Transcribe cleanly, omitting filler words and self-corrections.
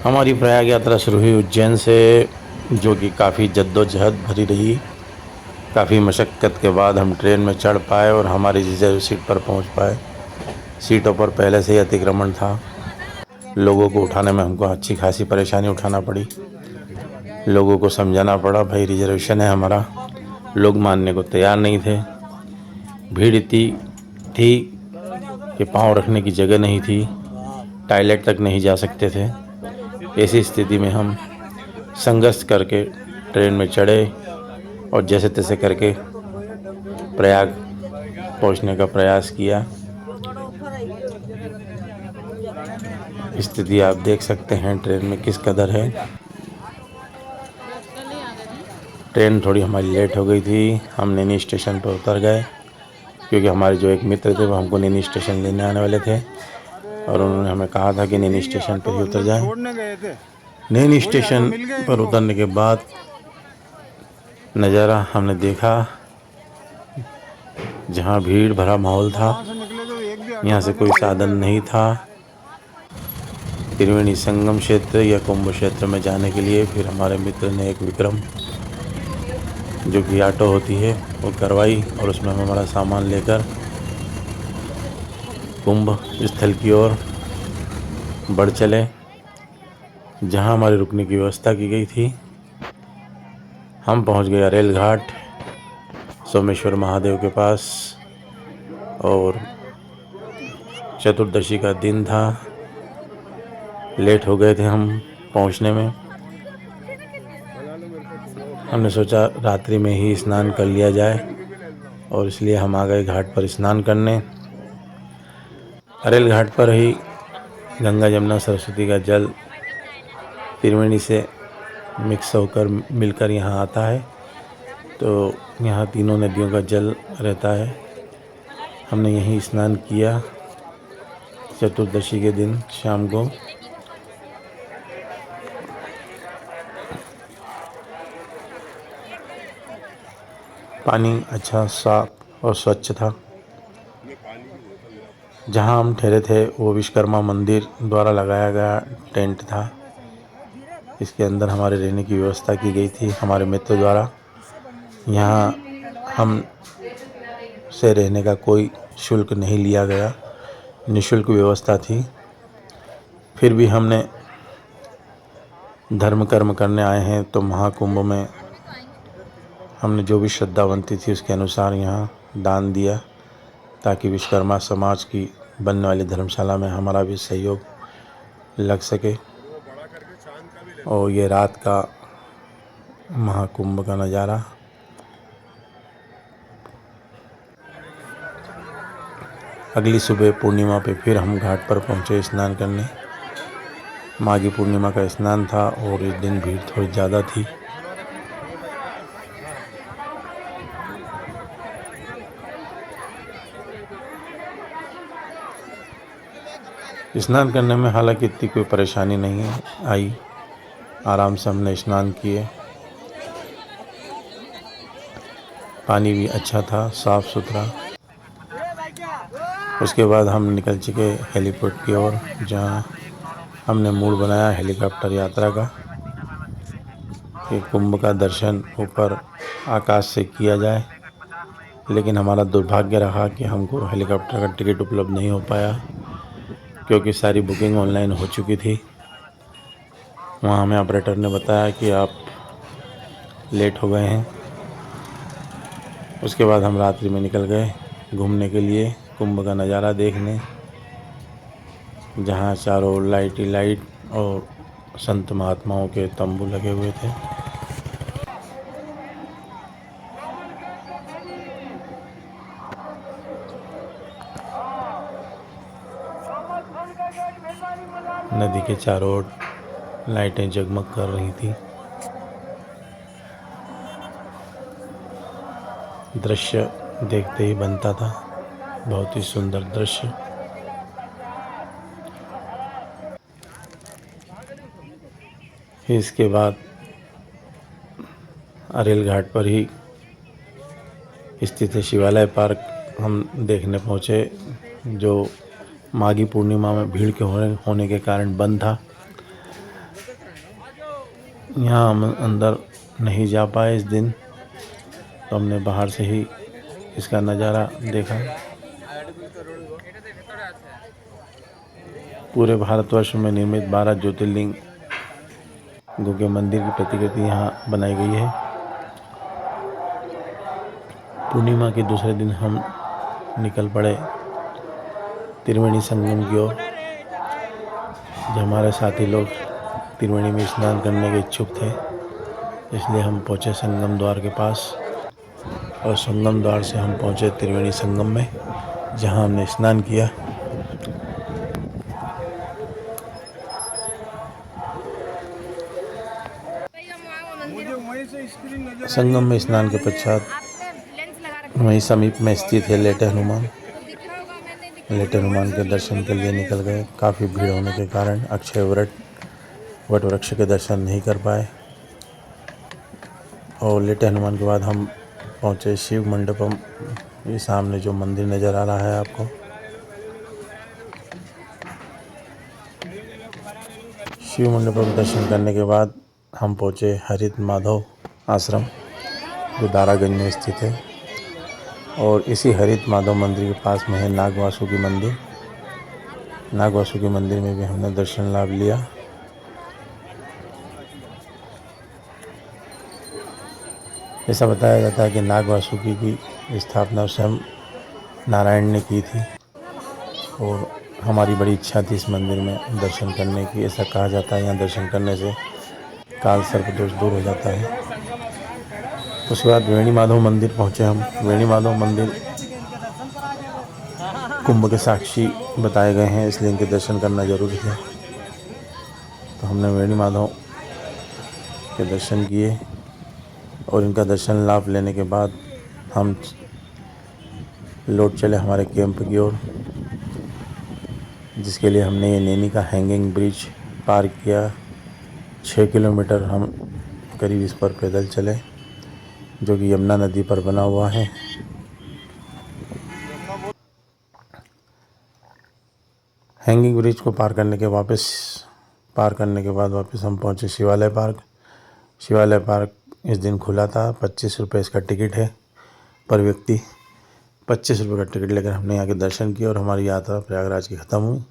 हमारी प्रयाग यात्रा शुरू हुई उज्जैन से, जो कि काफ़ी जद्दोजहद भरी रही। काफ़ी मशक्क़त के बाद हम ट्रेन में चढ़ पाए और हमारी रिजर्व सीट पर पहुंच पाए। सीटों पर पहले से ही अतिक्रमण था। लोगों को उठाने में हमको अच्छी खासी परेशानी उठाना पड़ी। लोगों को समझाना पड़ा, भाई रिजर्वेशन है हमारा। लोग मानने को तैयार नहीं थे। भीड़ इतनी थी कि पाँव रखने की जगह नहीं थी, टॉयलेट तक नहीं जा सकते थे। ऐसी स्थिति में हम संघर्ष करके ट्रेन में चढ़े और जैसे तैसे करके प्रयाग पहुंचने का प्रयास किया। स्थिति आप देख सकते हैं ट्रेन में किस कदर है। ट्रेन थोड़ी हमारी लेट हो गई थी। हम नैनी स्टेशन पर उतर गए, क्योंकि हमारे जो एक मित्र थे वो हमको नैनी स्टेशन लेने आने वाले थे और उन्होंने हमें कहा था कि नैनी स्टेशन पर ही उतर जाएं। नैनी स्टेशन पर उतरने के बाद नज़ारा हमने देखा, जहाँ भीड़ भरा माहौल था। यहाँ से कोई साधन नहीं था। त्रिवेणी संगम क्षेत्र या कुंभ क्षेत्र में जाने के लिए फिर हमारे मित्र ने एक विक्रम, जो कि ऑटो होती है, वो करवाई और उसमें हम हमारा सामान लेकर कुंभ स्थल की ओर बढ़ चले, जहाँ हमारे रुकने की व्यवस्था की गई थी। हम पहुँच गए अरेल घाट, सोमेश्वर महादेव के पास, और चतुर्दशी का दिन था। लेट हो गए थे हम पहुंचने में। हमने सोचा रात्रि में ही स्नान कर लिया जाए और इसलिए हम आ गए घाट पर स्नान करने। अरेल घाट पर ही गंगा जमुना सरस्वती का जल त्रिवेणी से मिक्स होकर मिलकर यहाँ आता है, तो यहाँ तीनों नदियों का जल रहता है। हमने यहीं स्नान किया चतुर्दशी के दिन शाम को। पानी अच्छा साफ और स्वच्छ था। जहाँ हम ठहरे थे वो विश्वकर्मा मंदिर द्वारा लगाया गया टेंट था। इसके अंदर हमारे रहने की व्यवस्था की गई थी हमारे मित्र द्वारा। यहाँ हम से रहने का कोई शुल्क नहीं लिया गया, निःशुल्क व्यवस्था थी। फिर भी हमने धर्म कर्म करने आए हैं, तो महाकुंभ में हमने जो भी श्रद्धा बनती थी उसके अनुसार यहाँ दान दिया, ताकि विश्वकर्मा समाज की बनने वाली धर्मशाला में हमारा भी सहयोग लग सके। और ये रात का महाकुंभ का नज़ारा। अगली सुबह पूर्णिमा पे फिर हम घाट पर पहुँचे स्नान करने। माघी पूर्णिमा का स्नान था और इस दिन भीड़ थोड़ी ज़्यादा थी। स्नान करने में हालांकि इतनी कोई परेशानी नहीं आई। आराम से हमने स्नान किए। पानी भी अच्छा था, साफ़ सुथरा। उसके बाद हम निकल चुके हेलीपोर्ट की ओर, जहाँ हमने मूड बनाया हेलीकॉप्टर यात्रा का, कि कुंभ का दर्शन ऊपर आकाश से किया जाए। लेकिन हमारा दुर्भाग्य रहा कि हमको हेलीकॉप्टर का टिकट उपलब्ध नहीं हो पाया, क्योंकि सारी बुकिंग ऑनलाइन हो चुकी थी। वहाँ हमें ऑपरेटर ने बताया कि आप लेट हो गए हैं। उसके बाद हम रात्रि में निकल गए घूमने के लिए, कुंभ का नज़ारा देखने, जहाँ चारों ओर लाइट ही लाइट और संत महात्माओं के तंबू लगे हुए थे। नदी के चारों ओर लाइटें जगमग कर रही थी। दृश्य देखते ही बनता था, बहुत ही सुंदर दृश्य। फिर इसके बाद अरेल घाट पर ही स्थित शिवालय पार्क हम देखने पहुँचे, जो माघी पूर्णिमा में भीड़ के होने के कारण बंद था। यहाँ हम अंदर नहीं जा पाए इस दिन, तो हमने बाहर से ही इसका नज़ारा देखा। पूरे भारतवर्ष में निर्मित 12 ज्योतिर्लिंग के मंदिर की प्रतिकृति यहाँ बनाई गई है। पूर्णिमा के दूसरे दिन हम निकल पड़े त्रिवेणी संगम की ओर। जो हमारे साथी लोग त्रिवेणी में स्नान करने के इच्छुक थे, इसलिए हम पहुँचे संगम द्वार के पास, और संगम द्वार से हम पहुँचे त्रिवेणी संगम में, जहाँ हमने स्नान किया। संगम में स्नान के पश्चात वहीं समीप में स्थित है लेटे हनुमान। लेटे हनुमान के दर्शन के लिए निकल गए। काफ़ी भीड़ होने के कारण अक्षय वट वृक्ष के दर्शन नहीं कर पाए। और लेटे हनुमान के बाद हम पहुँचे शिव मंडपम। ये सामने जो मंदिर नज़र आ रहा है आपको, शिव मंडपम दर्शन करने के बाद हम पहुँचे हरित माधव आश्रम, जो दारागंज में स्थित है। और इसी हरित माधव मंदिर के पास में है नाग वासुकी मंदिर। नाग वासुकी मंदिर में भी हमने दर्शन लाभ लिया। ऐसा बताया जाता है कि नाग वासुकी की स्थापना स्वयं नारायण ने की थी, और हमारी बड़ी इच्छा थी इस मंदिर में दर्शन करने की। ऐसा कहा जाता है यहाँ दर्शन करने से काल सर्प दोष दूर हो जाता है। उसके बाद वेणी माधव मंदिर पहुँचे हम। वेणी माधव मंदिर कुंभ के साक्षी बताए गए हैं, इसलिए इनके दर्शन करना जरूरी है। तो हमने वेणी माधव के दर्शन किए, और इनका दर्शन लाभ लेने के बाद हम लौट चले हमारे कैंप की ओर, जिसके लिए हमने ये नैनी का हैंगिंग ब्रिज पार किया। 6 किलोमीटर हम करीब इस पर पैदल चले, जो कि यमुना नदी पर बना हुआ है। हैंगिंग ब्रिज को पार करने के बाद वापस हम पहुंचे शिवालय पार्क। शिवालय पार्क इस दिन खुला था। 25 रुपये इसका टिकट है पर व्यक्ति। 25 रुपये का टिकट लेकर हमने यहाँ के दर्शन किए, और हमारी यात्रा प्रयागराज की ख़त्म हुई।